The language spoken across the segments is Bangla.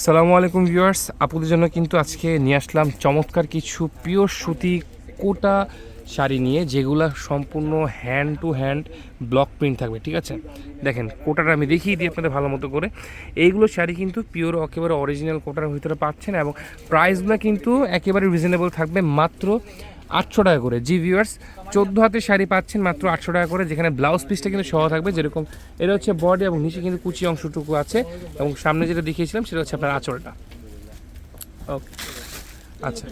আসসালামু আলাইকুম ভিউয়ার্স, আপনাদের জন্য কিন্তু আজকে নিয়ে আসলাম চমৎকার কিছু পিওর সুতি কোটা শাড়ি নিয়ে, যেগুলো সম্পূর্ণ hand to hand block print থাকবে। ঠিক আছে, দেখেন কোটাটা আমি দেখিয়ে দিই আপনাদের ভালো মতো করে। এইগুলো শাড়ি কিন্তু পিওর একেবারে অরিজিনাল কোটার ভিতরে পাচ্ছেন এবং প্রাইসগুলো কিন্তু একেবারে রিজনেবল থাকবে, মাত্র 800 টাকা করে। জি ভিউয়ার্স, 14 হাতের শাড়ি পাচ্ছেন মাত্র 800 টাকা করে, যেখানে ব্লাউজ পিসটা কিন্তু সহ থাকবে। যেরকম এটা হচ্ছে বডি এবং নিচে কিন্তু কুচি অংশটুকু আছে, এবং সামনে যেটা দেখিয়েছিলাম সেটা হচ্ছে আপনার আঁচলটা। ওকে, আচ্ছা,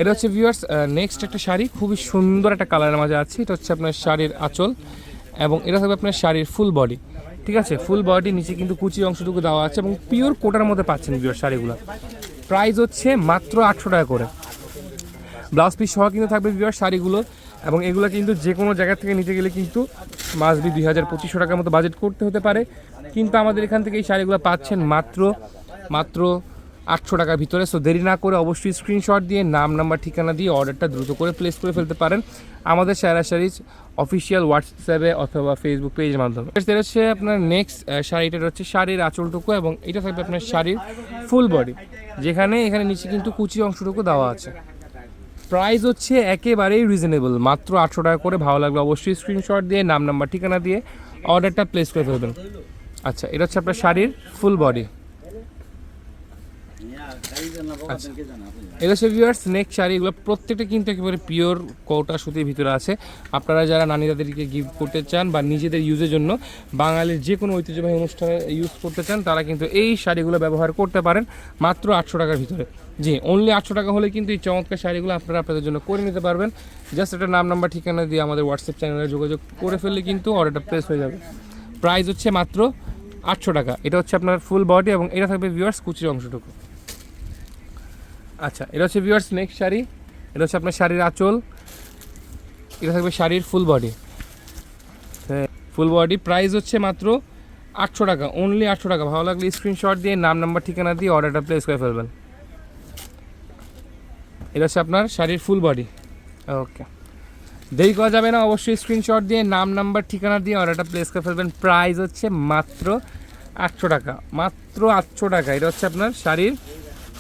এটা হচ্ছে ভিউয়ার্স নেক্সট একটা শাড়ি, খুবই সুন্দর একটা কালারের মাঝে আছে। এটা হচ্ছে আপনার শাড়ির আঁচল এবং এটা থাকবে আপনার শাড়ির ফুল বডি। ঠিক আছে, ফুল বডি, নিচে কিন্তু কুচি অংশটুকু দেওয়া আছে এবং পিওর কোটার মধ্যে পাচ্ছেন ভিউয়ার্স শাড়িগুলো। প্রাইস হচ্ছে মাত্র 800 টাকা করে। ব্লাউজ পিস সহ কিন্তু থাকবে ভিউয়ার্স শাড়িগুলো, এবং এগুলো কিন্তু যে কোনো জায়গা থেকে নিতে গেলে কিন্তু মাস বি 2000-2500 টাকার মতো বাজেট করতে হতে পারে, কিন্তু আমাদের এখান থেকে এই শাড়িগুলো পাচ্ছেন মাত্র 800 টাকার ভিতরে। সো দেরি না করে অবশ্যই স্ক্রিনশট দিয়ে নাম, নাম্বার, ঠিকানা দিয়ে অর্ডারটা দ্রুত করে প্লেস করে ফেলতে পারেন আমাদের সায়রা শাড়িজ অফিসিয়াল হোয়াটসঅ্যাপে অথবা ফেসবুক পেজের মাধ্যমে। এটা হচ্ছে আপনার নেক্সট শাড়িটা হচ্ছে শাড়ির আঁচলটুকু, এবং এটা থাকবে আপনার শাড়ির ফুল বডি, যেখানে এখানে নিচে কিন্তু কুচি অংশটুকু দেওয়া আছে। প্রাইস হচ্ছে একেবারেই রিজনেবল, মাত্র 800 টাকা করে। ভালো লাগবে অবশ্যই স্ক্রিনশট দিয়ে নাম, নাম্বার, ঠিকানা দিয়ে অর্ডারটা প্লেস করে ফেলবেন। আচ্ছা, এটা হচ্ছে আপনার শাড়ির ফুল বডি। আচ্ছা, এটা হচ্ছে ভিউয়ার্স নেক্সট শাড়ি। এগুলো প্রত্যেকটা কিন্তু একেবারে পিওর কোটা সুতির ভিতরে আছে। আপনারা যারা নানি দাদেরকে গিফট করতে চান বা নিজেদের ইউজের জন্য বাঙালির যে কোনো ঐতিহ্যবাহী অনুষ্ঠানে ইউজ করতে চান, তারা কিন্তু এই শাড়িগুলো ব্যবহার করতে পারেন মাত্র 800 টাকার ভিতরে। জি, অনলি 800 টাকা হলে কিন্তু এই চমৎকার শাড়িগুলো আপনারা আপনাদের জন্য করে নিতে পারবেন। জাস্ট একটা নাম, নাম্বার, ঠিকানা দিয়ে আমাদের হোয়াটসঅ্যাপ চ্যানেলে যোগাযোগ করে ফেললে কিন্তু অর্ডারটা প্লেস হয়ে যাবে। প্রাইস হচ্ছে মাত্র 800 টাকা। এটা হচ্ছে আপনার ফুল বডি এবং এটা থাকবে ভিউয়ার্স কুচির অংশটুকু। আচ্ছা, এটা হচ্ছে ভিউয়ার্স নেক্সট শাড়ি। এটা হচ্ছে আপনার শাড়ির আঁচল, এটা থাকবে শাড়ির full body. Full body price হচ্ছে মাত্র 800 টাকা, অনলি 800 টাকা। ভালো লাগলে স্ক্রিনশট দিয়ে নাম, নাম্বার, ঠিকানা দিয়ে অর্ডারটা প্লেস করে ফেলবেন। এটা হচ্ছে আপনার শাড়ির ফুল বডি। ওকে, দেরি করা যাবে না, অবশ্যই স্ক্রিনশট দিয়ে নাম, নাম্বার, ঠিকানা দিয়ে অর্ডারটা প্লেস করে ফেলবেন। প্রাইস হচ্ছে মাত্র 800 টাকা, মাত্র 800 টাকা। এটা হচ্ছে আপনার শাড়ির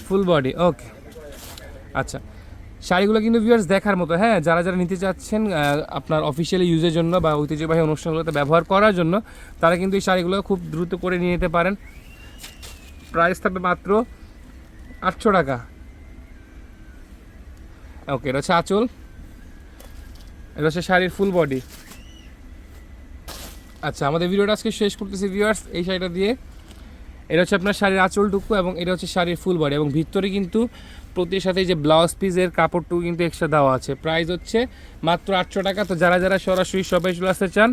ফুল বডি। ওকে, আচ্ছা, শাড়িগুলো কিন্তু ভিউয়ার্স দেখার মতো। হ্যাঁ, যারা যারা নিতে চাচ্ছেন আপনার অফিসিয়ালি ইউজের জন্য বা ঐতিহ্যবাহী অনুষ্ঠানগুলোতে ব্যবহার করার জন্য, তারা কিন্তু এই শাড়িগুলো খুব দ্রুত করে নিয়ে নিতে পারেন। প্রাইস থাকবে মাত্র 800 টাকা। ওকে, এটা হচ্ছে আঁচল, এটা হচ্ছে শাড়ির ফুল বডি। আচ্ছা, আমাদের ভিডিওটা আজকে শেষ করতেছি ভিউয়ার্স এই শাড়িটা দিয়ে। এটা হচ্ছে আপনার শাড়ির আঁচলটুকু এবং এটা হচ্ছে শাড়ির ফুল বডি, এবং ভিতরে কিন্তু প্রতির সাথে যে ব্লাউজ পিসের কাপড়টুকু কিন্তু এক্সট্রা দেওয়া আছে। প্রাইস হচ্ছে মাত্র 800 টাকা। তো যারা যারা সরাসরি শপে চলে আসতে চান,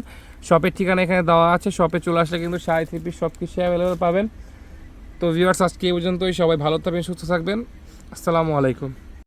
শপের ঠিকানা এখানে দেওয়া আছে। শপে চলে আসলে কিন্তু শাড়ি, থ্রি পিস সব কিছু অ্যাভেলেবেল পাবেন। তো ভিউয়ার্স আজকে এই পর্যন্তই। সবাই ভালো থাকবেন, সুস্থ থাকবেন। আসসালামু আলাইকুম।